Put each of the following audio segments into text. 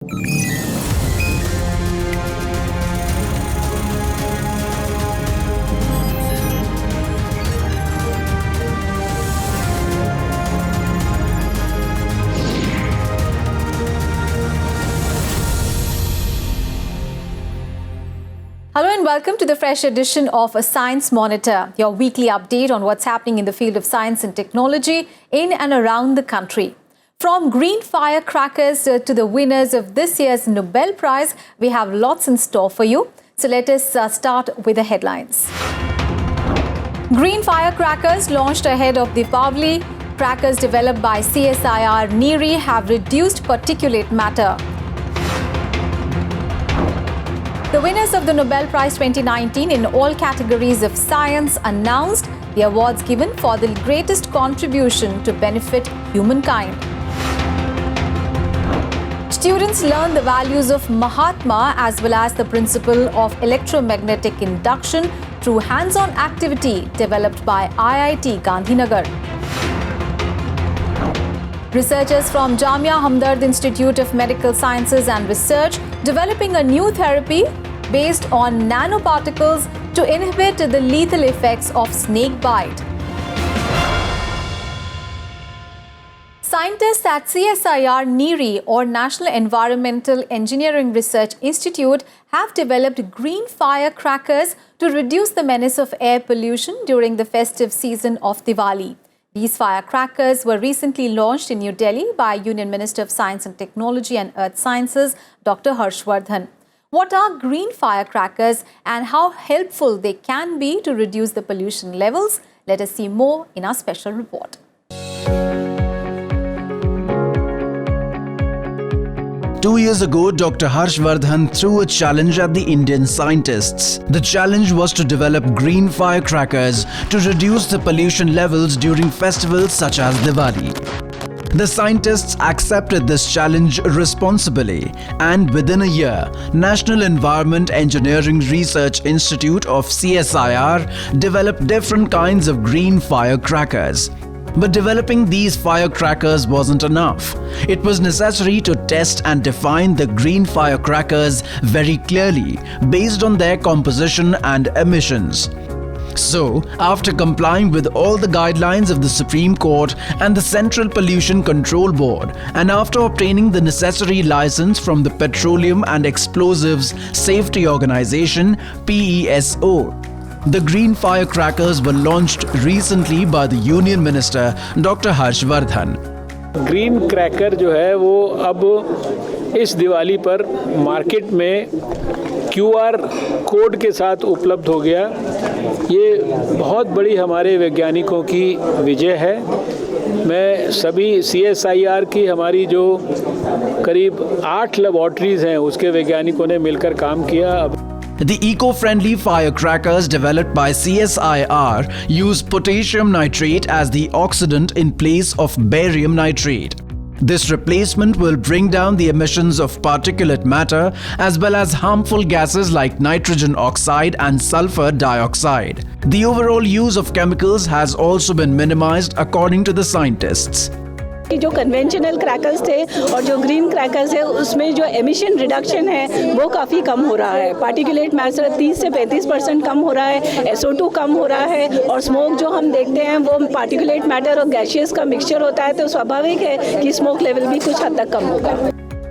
Hello and welcome to the fresh edition of A Science Monitor, your weekly update on what's happening in the field of science and technology in and around the country. From green firecrackers to the winners of this year's Nobel Prize, we have lots in store for you. So let us start with the headlines. Green firecrackers launched ahead of Deepavali. Crackers developed by CSIR NEERI have reduced particulate matter. The winners of the Nobel Prize 2019 in all categories of science announced the awards given for the greatest contribution to benefit humankind. Students learn the values of Mahatma as well as the principle of electromagnetic induction through hands-on activity developed by IIT Gandhinagar. Researchers from Jamia Hamdard Institute of Medical Sciences and Research developing a new therapy based on nanoparticles to inhibit the lethal effects of snake bite. Scientists at CSIR NEERI or National Environmental Engineering Research Institute have developed green firecrackers to reduce the menace of air pollution during the festive season of Diwali. These firecrackers were recently launched in New Delhi by Union Minister of Science and Technology and Earth Sciences, Dr. Aishwarya. What are green firecrackers and how helpful they can be to reduce the pollution levels? Let us see more in our special report. 2 years ago, Dr. Harshvardhan threw a challenge at the Indian scientists. The challenge was to develop green firecrackers to reduce the pollution levels during festivals such as Diwali. The scientists accepted this challenge responsibly, and within a year, National Environment Engineering Research Institute of CSIR developed different kinds of green firecrackers. But developing these firecrackers wasn't enough. It was necessary to test and define the green firecrackers very clearly based on their composition and emissions. So, after complying with all the guidelines of the Supreme Court and the Central Pollution Control Board, and after obtaining the necessary license from the Petroleum and Explosives Safety Organization (PESO), the green firecrackers were launched recently by the Union Minister Dr. Harshvardhan. Green cracker जो है वो अब इस दिवाली पर market में QR code के साथ उपलब्ध हो गया। ये बहुत बड़ी हमारे वैज्ञानिकों की विजय है। मैं सभी CSIR की हमारी जो करीब 8 लैबोरेटरीज हैं उसके वैज्ञानिकों ने मिलकर काम किया। The eco-friendly firecrackers developed by CSIR use potassium nitrate as the oxidant in place of barium nitrate. This replacement will bring down the emissions of particulate matter as well as harmful gases like nitrogen oxide and sulfur dioxide. The overall use of chemicals has also been minimized according to the scientists. जो conventional crackers थे और जो green crackers है उसमें जो emission reduction है वो काफ़ी कम हो रहा है। पार्टिकुलेट मैटर 30 से 35% कम हो रहा है, SO2 कम हो रहा है और स्मोक जो हम देखते हैं वो पार्टिकुलेट मैटर और गैशियस का मिक्सचर होता है, तो स्वाभाविक है कि स्मोक लेवल भी कुछ हद तक कम होगा।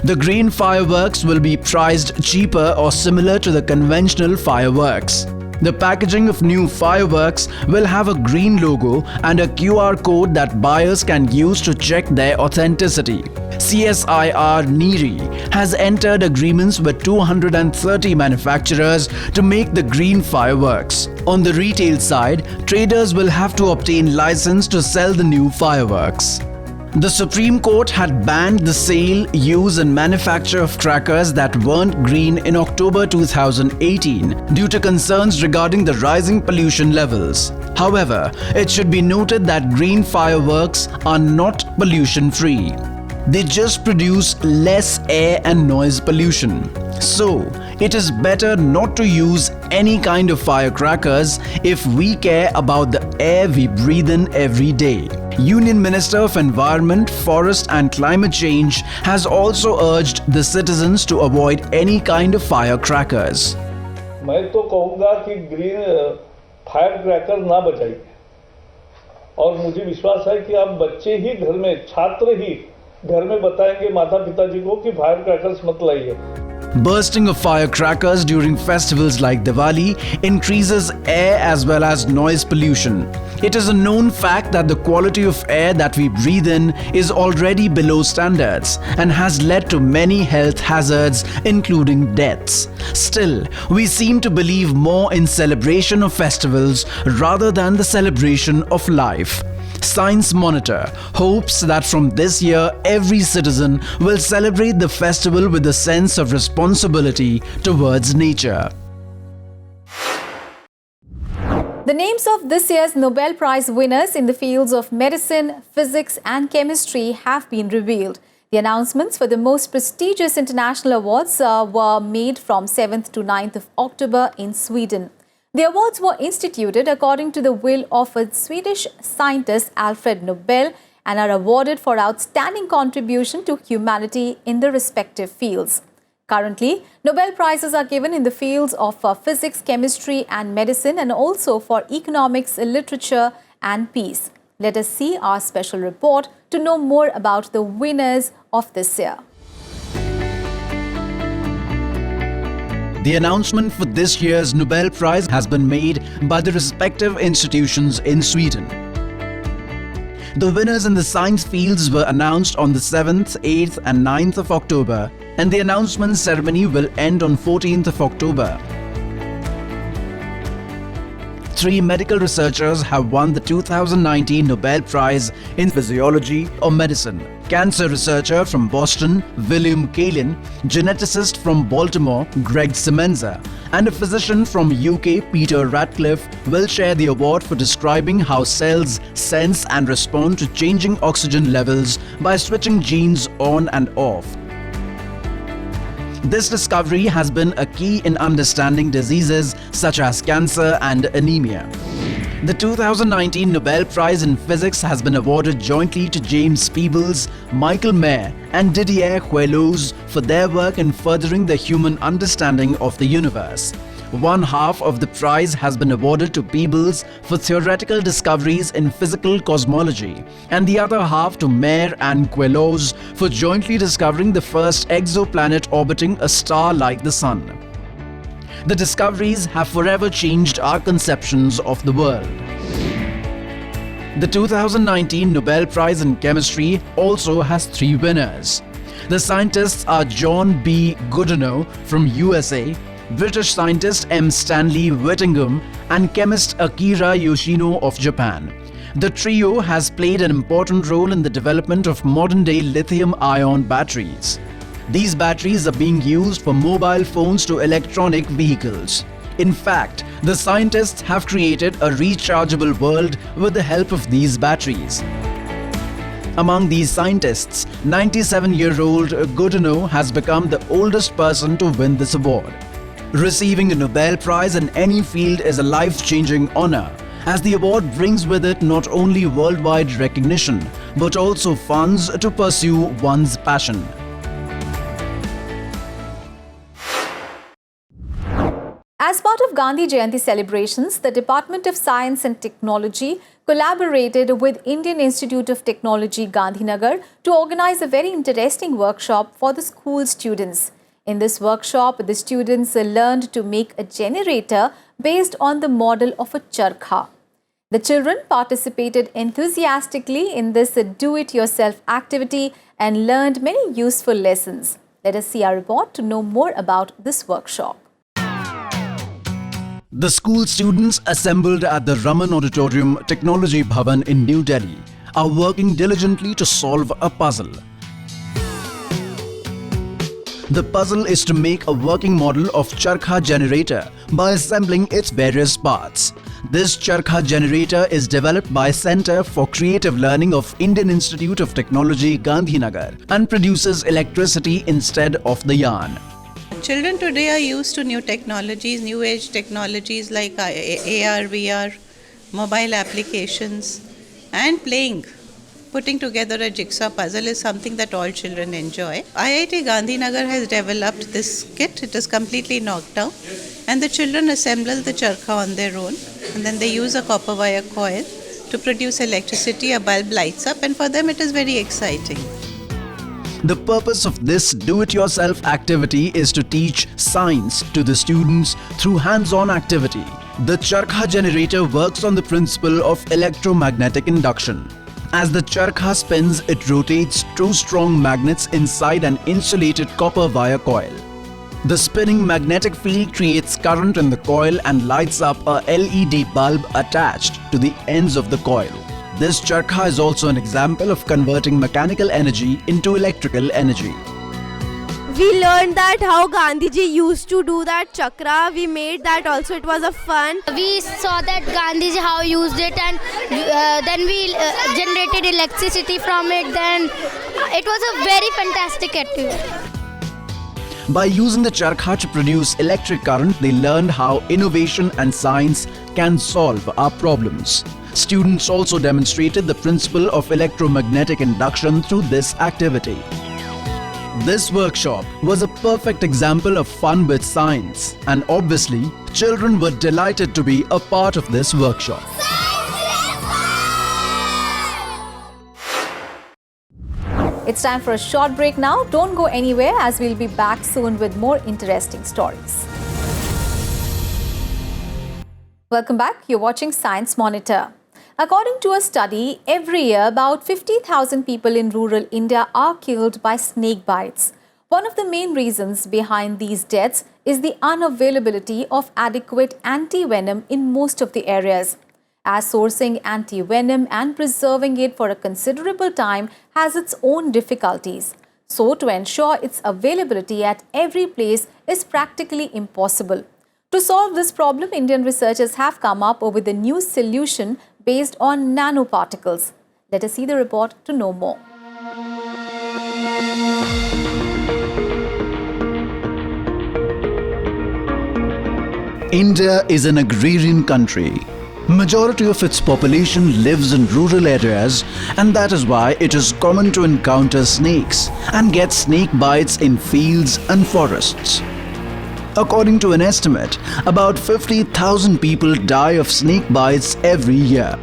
The green fireworks will be priced cheaper or similar to the conventional fireworks. The packaging of new fireworks will have a green logo and a QR code that buyers can use to check their authenticity. CSIR NEERI has entered agreements with 230 manufacturers to make the green fireworks. On the retail side, traders will have to obtain license to sell the new fireworks. The Supreme Court had banned the sale, use and manufacture of crackers that weren't green in October 2018 due to concerns regarding the rising pollution levels. However, it should be noted that green fireworks are not pollution-free. They just produce less air and noise pollution. So, it is better not to use any kind of firecrackers if we care about the air we breathe in every day. Union Minister of Environment, Forest and Climate Change has also urged the citizens to avoid any kind of firecrackers. मैं तो कहूँगा कि green fire cracker ना बजाइए और मुझे विश्वास है कि आप बच्चे ही घर में, छात्र ही घर में बताएंगे माता पिताजी को कि फायर क्रैकर्स मत लाइए. Bursting of firecrackers during festivals like Diwali increases air as well as noise pollution. It is a known fact that the quality of air that we breathe in is already below standards and has led to many health hazards, including deaths. Still, we seem to believe more in celebration of festivals rather than the celebration of life. Science Monitor hopes that from this year, every citizen will celebrate the festival with a sense of responsibility towards nature. The names of this year's Nobel Prize winners in the fields of medicine, physics and chemistry have been revealed. The announcements for the most prestigious international awards were made from 7th to 9th of October in Sweden. The awards were instituted according to the will of a Swedish scientist, Alfred Nobel, and are awarded for outstanding contribution to humanity in the respective fields. Currently, Nobel Prizes are given in the fields of physics, chemistry and medicine, and also for economics, literature and peace. Let us see our special report to know more about the winners of this year. The announcement for this year's Nobel Prize has been made by the respective institutions in Sweden. The winners in the science fields were announced on the 7th, 8th and 9th of October, and the announcement ceremony will end on 14th of October. 3 medical researchers have won the 2019 Nobel Prize in Physiology or Medicine. Cancer researcher from Boston, William Kaelin, geneticist from Baltimore, Greg Semenza, and a physician from UK, Peter Ratcliffe, will share the award for describing how cells sense and respond to changing oxygen levels by switching genes on and off. This discovery has been a key in understanding diseases such as cancer and anemia. The 2019 Nobel Prize in Physics has been awarded jointly to James Peebles, Michael Mayer and Didier Queloz for their work in furthering the human understanding of the universe. One half of the prize has been awarded to Peebles for theoretical discoveries in physical cosmology, and the other half to Mayer and Queloz for jointly discovering the first exoplanet orbiting a star like the Sun. The discoveries have forever changed our conceptions of the world. The 2019 Nobel Prize in Chemistry also has 3 winners. The scientists are John B. Goodenough from USA, British scientist M. Stanley Whittingham and chemist Akira Yoshino of Japan. The trio has played an important role in the development of modern-day lithium-ion batteries. These batteries are being used for mobile phones to electronic vehicles. In fact, the scientists have created a rechargeable world with the help of these batteries. Among these scientists, 97-year-old Goodenough has become the oldest person to win this award. Receiving a Nobel Prize in any field is a life-changing honor, as the award brings with it not only worldwide recognition, but also funds to pursue one's passion. As part of Gandhi Jayanti celebrations, the Department of Science and Technology collaborated with Indian Institute of Technology, Gandhinagar, to organize a very interesting workshop for the school students. In this workshop, the students learned to make a generator based on the model of a charkha. The children participated enthusiastically in this do-it-yourself activity and learned many useful lessons. Let us see our report to know more about this workshop. The school students assembled at the Raman Auditorium Technology Bhavan in New Delhi are working diligently to solve a puzzle. The puzzle is to make a working model of charkha generator by assembling its various parts. This charkha generator is developed by Center for Creative Learning of Indian Institute of Technology, Gandhinagar, and produces electricity instead of the yarn. Children today are used to new technologies, new age technologies like AR, VR, mobile applications, and playing. Putting together a jigsaw puzzle is something that all children enjoy. IIT Gandhinagar has developed this kit. It is completely knocked down, and the children assemble the charkha on their own, and then they use a copper wire coil to produce electricity. A bulb lights up, and for them it is very exciting. The purpose of this do-it-yourself activity is to teach science to the students through hands-on activity. The charkha generator works on the principle of electromagnetic induction. As the charkha spins, it rotates two strong magnets inside an insulated copper wire coil. The spinning magnetic field creates current in the coil and lights up a LED bulb attached to the ends of the coil. This charkha is also an example of converting mechanical energy into electrical energy. We learned that how Gandhiji used to do that chakra. We made that also. It was a fun. We saw that Gandhiji how used it, and then we generated electricity from it. Then it was a very fantastic activity. By using the charkha to produce electric current, they learned how innovation and science can solve our problems. Students also demonstrated the principle of electromagnetic induction through this activity. This workshop was a perfect example of fun with science, and obviously, children were delighted to be a part of this workshop. It's time for a short break now. Don't go anywhere, as we'll be back soon with more interesting stories. Welcome back. You're watching Science Monitor. According to a study, every year about 50,000 people in rural India are killed by snake bites. One of the main reasons behind these deaths is the unavailability of adequate anti-venom in most of the areas. As sourcing anti-venom and preserving it for a considerable time has its own difficulties. So to ensure its availability at every place is practically impossible. To solve this problem, Indian researchers have come up with a new solution based on nanoparticles. Let us see the report to know more. India is an agrarian country. Majority of its population lives in rural areas, and that is why it is common to encounter snakes and get snake bites in fields and forests. According to an estimate, about 50,000 people die of snake bites every year.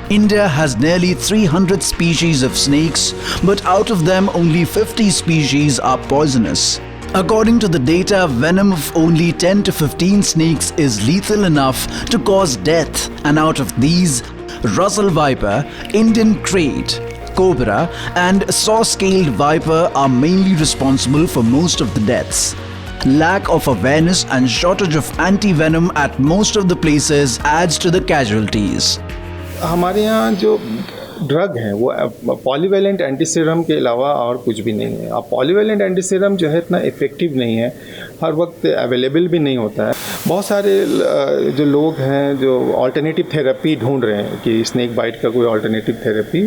India has nearly 300 species of snakes, but out of them only 50 species are poisonous. According to the data, venom of only 10 to 15 snakes is lethal enough to cause death, and out of these, Russell viper, Indian krait, cobra and saw-scaled viper are mainly responsible for most of the deaths. Lack of awareness and shortage of anti-venom at most of the places adds to the casualties. हमारे यहाँ जो drug है वो polyvalent antiserum के अलावा और कुछ भी नहीं है। अब पॉलीवैलेंट एंटीसीरम जो है इतना इफ़ेक्टिव नहीं है, हर वक्त अवेलेबल भी नहीं होता है। बहुत सारे जो लोग हैं जो अल्टरनेटिव थेरेपी ढूंढ रहे हैं कि स्नेक बाइट का कोई अल्टरनेटिव थेरेपी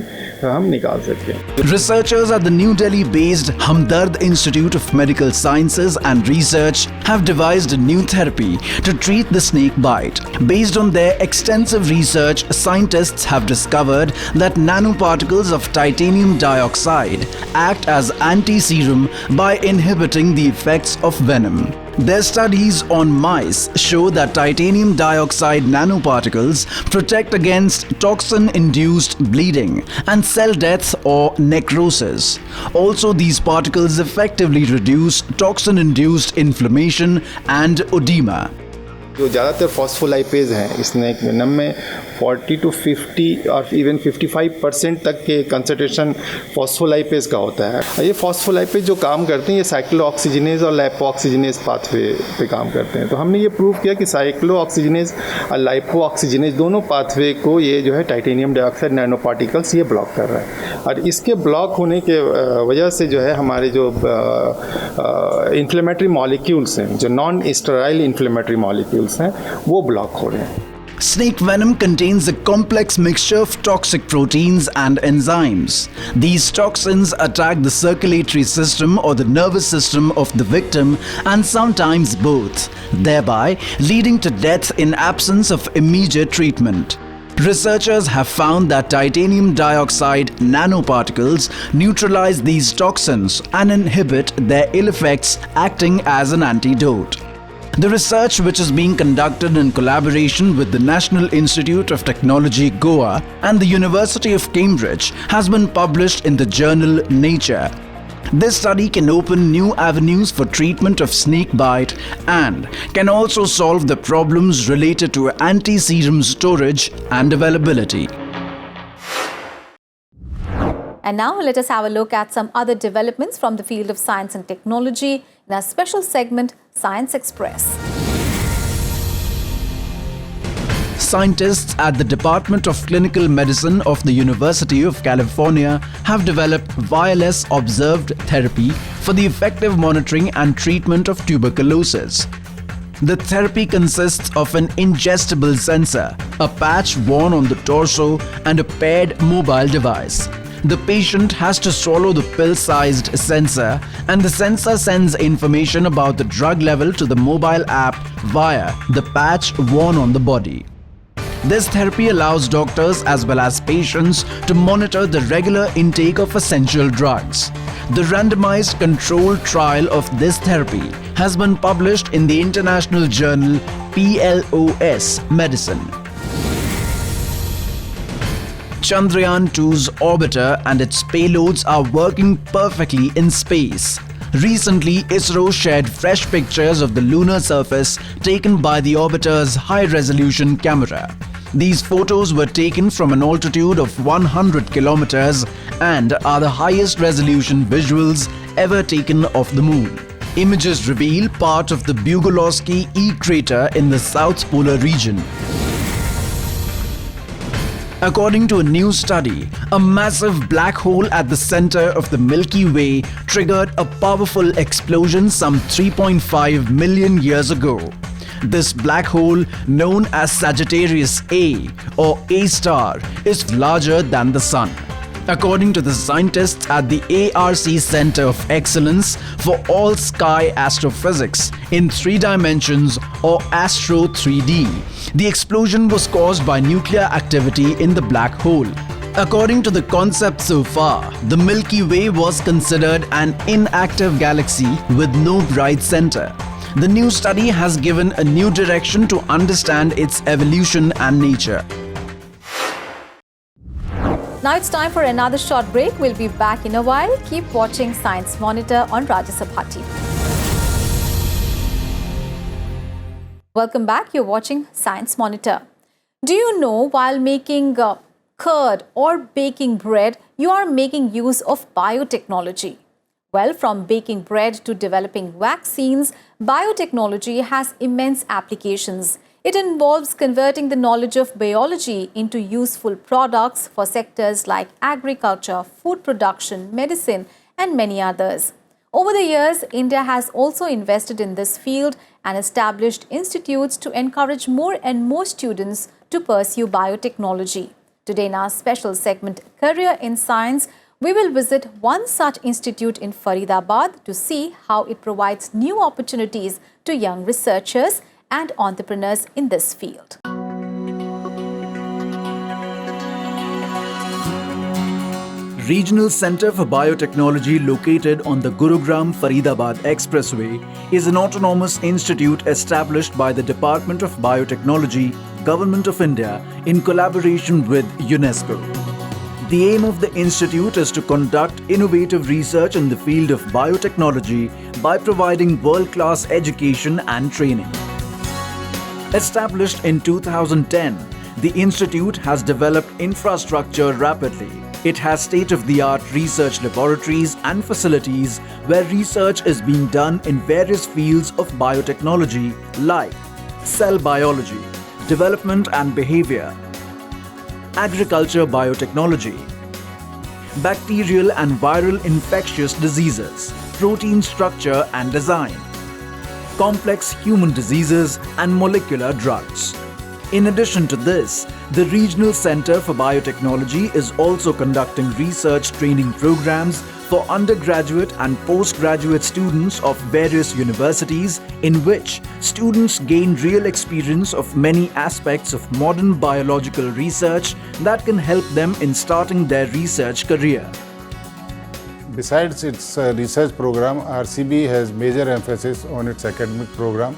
हम निकाल सकते हैं। Researchers at the New Delhi-based Hamdard Institute of Medical Sciences and Research have devised a new therapy to treat the snake bite. Based on their extensive research, scientists have discovered that nanoparticles of titanium dioxide act as anti-serum by inhibiting the effects of venom. Their studies on mice show that titanium dioxide nanoparticles protect against toxin-induced bleeding and cell death or necrosis. Also, these particles effectively reduce toxin-induced inflammation and edema. जो ज़्यादातर phospholipase हैं snake venom में 40 to 50 और even 55% तक के concentration phospholipase का होता है। ये फॉस्फोलाइपेज जो काम करते हैं ये साइक्लोऑक्सीजिनेज और लाइपोऑक्सीजिनेज पाथवे पे काम करते हैं। तो हमने ये प्रूव किया कि साइक्लोऑक्सीजिनेज और लाइपोऑक्सीजिनेज दोनों पाथवे को ये जो है टाइटेनियम डाइऑक्साइड नैनो पार्टिकल्स ये ब्लॉक कर रहा है, और इसके ब्लॉक होने के वजह से जो है हमारे जो इन्फ्लेमेटरी मॉलिक्यूल्स हैं, जो नॉन स्टेराइल इन्फ्लेमेटरी मॉलिक्यूल्स हैं, वो ब्लॉक हो रहे हैं। Snake venom contains a complex mixture of toxic proteins and enzymes. These toxins attack the circulatory system or the nervous system of the victim, and sometimes both, thereby leading to death in absence of immediate treatment. Researchers have found that titanium dioxide nanoparticles neutralize these toxins and inhibit their ill effects, acting as an antidote. The research, which is being conducted in collaboration with the National Institute of Technology, Goa, and the University of Cambridge, has been published in the journal Nature. This study can open new avenues for treatment of snake bite and can also solve the problems related to anti-serum storage and availability. And now let us have a look at some other developments from the field of science and technology in our special segment, Science Express. Scientists at the Department of Clinical Medicine of the University of California have developed wireless observed therapy for the effective monitoring and treatment of tuberculosis. The therapy consists of an ingestible sensor, a patch worn on the torso, and a paired mobile device. The patient has to swallow the pill-sized sensor, and the sensor sends information about the drug level to the mobile app via the patch worn on the body. This therapy allows doctors as well as patients to monitor the regular intake of essential drugs. The randomized controlled trial of this therapy has been published in the international journal PLOS Medicine. Chandrayaan-2's orbiter and its payloads are working perfectly in space. Recently, ISRO shared fresh pictures of the lunar surface taken by the orbiter's high-resolution camera. These photos were taken from an altitude of 100 kilometers and are the highest resolution visuals ever taken of the moon. Images reveal part of the Bugolowski E crater in the South Polar region. According to a new study, a massive black hole at the center of the Milky Way triggered a powerful explosion some 3.5 million years ago. This black hole, known as Sagittarius A or A star, is larger than the Sun. According to the scientists at the ARC Center of Excellence for All Sky Astrophysics in 3 dimensions or Astro 3D, the explosion was caused by nuclear activity in the black hole. According to the concept so far, the Milky Way was considered an inactive galaxy with no bright center. The new study has given a new direction to understand its evolution and nature. Now it's time for another short break. We'll be back in a while. Keep watching Science Monitor on Rajya Sabha TV. Welcome back. You're watching Science Monitor. Do you know while making curd or baking bread, you are making use of biotechnology? Well, from baking bread to developing vaccines, biotechnology has immense applications. It involves converting the knowledge of biology into useful products for sectors like agriculture, food production, medicine, and many others. Over the years, India has also invested in this field and established institutes to encourage more and more students to pursue biotechnology. Today in our special segment, Career in Science, we will visit one such institute in Faridabad to see how it provides new opportunities to young researchers and entrepreneurs in this field. Regional Center for Biotechnology located on the Gurugram-Faridabad Expressway is an autonomous institute established by the Department of Biotechnology, Government of India in collaboration with UNESCO. The aim of the institute is to conduct innovative research in the field of biotechnology by providing world-class education and training. Established in 2010, the institute has developed infrastructure rapidly. It has state-of-the-art research laboratories and facilities where research is being done in various fields of biotechnology like cell biology, development and behavior, agriculture biotechnology, bacterial and viral infectious diseases, protein structure and design, complex human diseases and molecular drugs. In addition to this, the Regional Center for Biotechnology is also conducting research training programs for undergraduate and postgraduate students of various universities, in which students gain real experience of many aspects of modern biological research that can help them in starting their research career. Besides its research program, RCB has major emphasis on its academic program.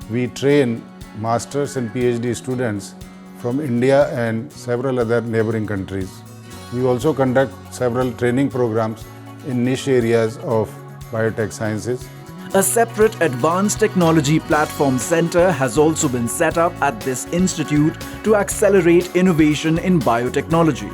We train Masters and PhD students from India and several other neighboring countries. We also conduct several training programs in niche areas of biotech sciences. A separate advanced technology platform center has also been set up at this institute to accelerate innovation in biotechnology.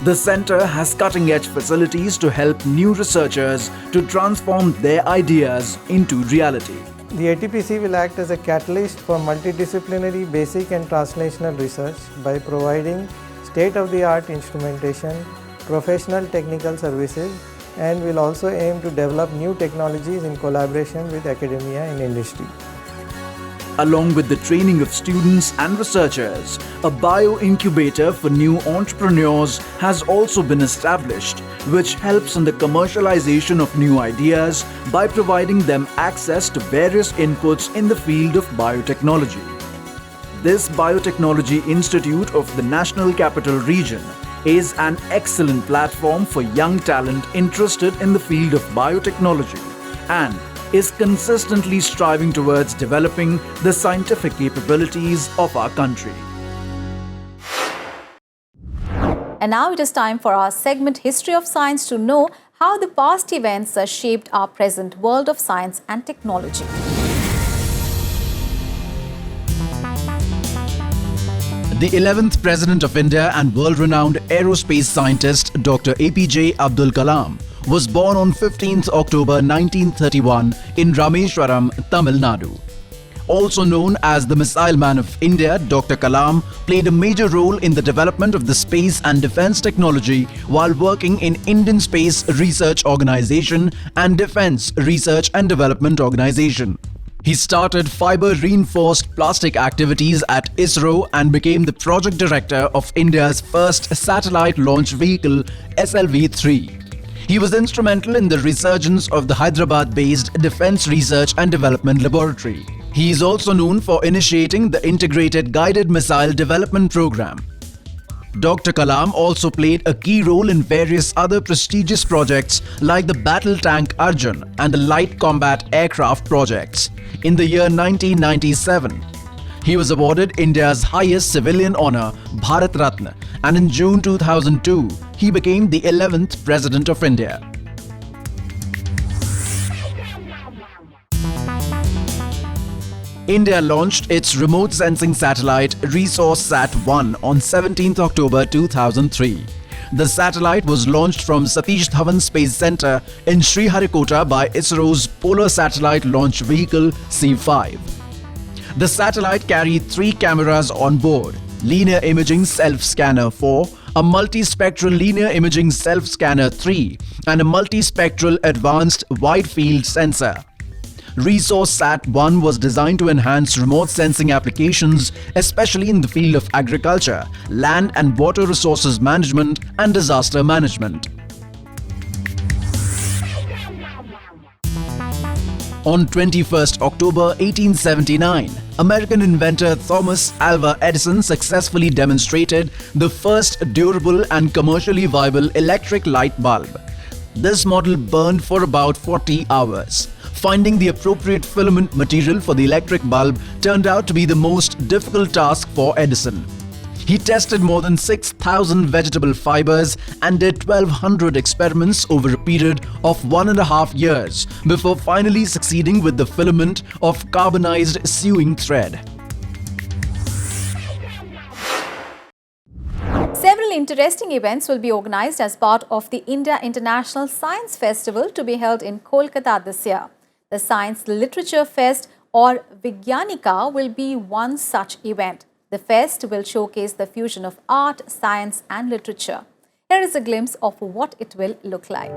The center has cutting-edge facilities to help new researchers to transform their ideas into reality. The ATPC will act as a catalyst for multidisciplinary basic and translational research by providing state-of-the-art instrumentation, professional technical services, and will also aim to develop new technologies in collaboration with academia and industry. Along with the training of students and researchers, a bio-incubator for new entrepreneurs has also been established, which helps in the commercialization of new ideas by providing them access to various inputs in the field of biotechnology. This Biotechnology Institute of the National Capital Region is an excellent platform for young talent interested in the field of biotechnology and is consistently striving towards developing the scientific capabilities of our country. And now it is time for our segment History of Science to know how the past events shaped our present world of science and technology. The 11th President of India and world-renowned aerospace scientist Dr. APJ Abdul Kalam was born on 15th October 1931 in Rameswaram, Tamil Nadu. Also known as the Missile Man of India, Dr. Kalam played a major role in the development of the space and defense technology while working in Indian Space Research Organization and Defense Research and Development Organization. He started fiber-reinforced plastic activities at ISRO and became the project director of India's first satellite launch vehicle, SLV-3. He was instrumental in the resurgence of the Hyderabad-based Defense Research and Development Laboratory. He is also known for initiating the Integrated Guided Missile Development Program. Dr. Kalam also played a key role in various other prestigious projects like the Battle Tank Arjun and the Light Combat Aircraft projects. In the year 1997, he was awarded India's highest civilian honour, Bharat Ratna, and in June 2002, he became the 11th President of India. India launched its remote sensing satellite ResourceSat-1 on 17th October 2003. The satellite was launched from Satish Dhawan Space Centre in Sriharikota by ISRO's Polar Satellite Launch Vehicle C-5. The satellite carried 3 cameras on board: Linear Imaging Self-Scanner 4, a Multispectral Linear Imaging Self-Scanner 3, and a Multispectral Advanced Wide Field Sensor. ResourceSat-1 was designed to enhance remote sensing applications, especially in the field of agriculture, land and water resources management, and disaster management. On 21st October 1879, American inventor Thomas Alva Edison successfully demonstrated the first durable and commercially viable electric light bulb. This model burned for about 40 hours. Finding the appropriate filament material for the electric bulb turned out to be the most difficult task for Edison. He tested more than 6,000 vegetable fibers and did 1,200 experiments over a period of 1.5 years before finally succeeding with the filament of carbonized sewing thread. Several interesting events will be organized as part of the India International Science Festival to be held in Kolkata this year. The Science Literature Fest, or Vigyanika, will be one such event. The fest will showcase the fusion of art, science and literature. Here is a glimpse of what it will look like.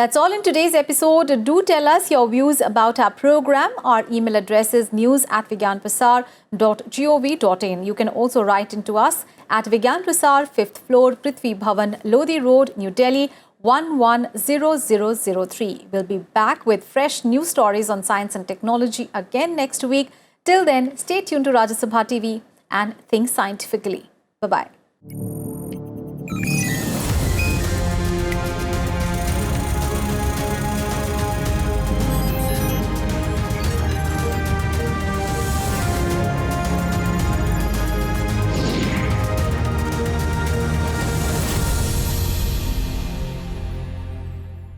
That's all in today's episode. Do tell us your views about our program. Our email address is news@vigyanprasar.gov.in. You can also write into us at Vigyan Prasar, 5th floor, Prithvi Bhavan, Lodi Road, New Delhi, 110003. We'll be back with fresh news stories on science and technology again next week. Till then, stay tuned to Rajya Sabha TV and think scientifically. Bye-bye.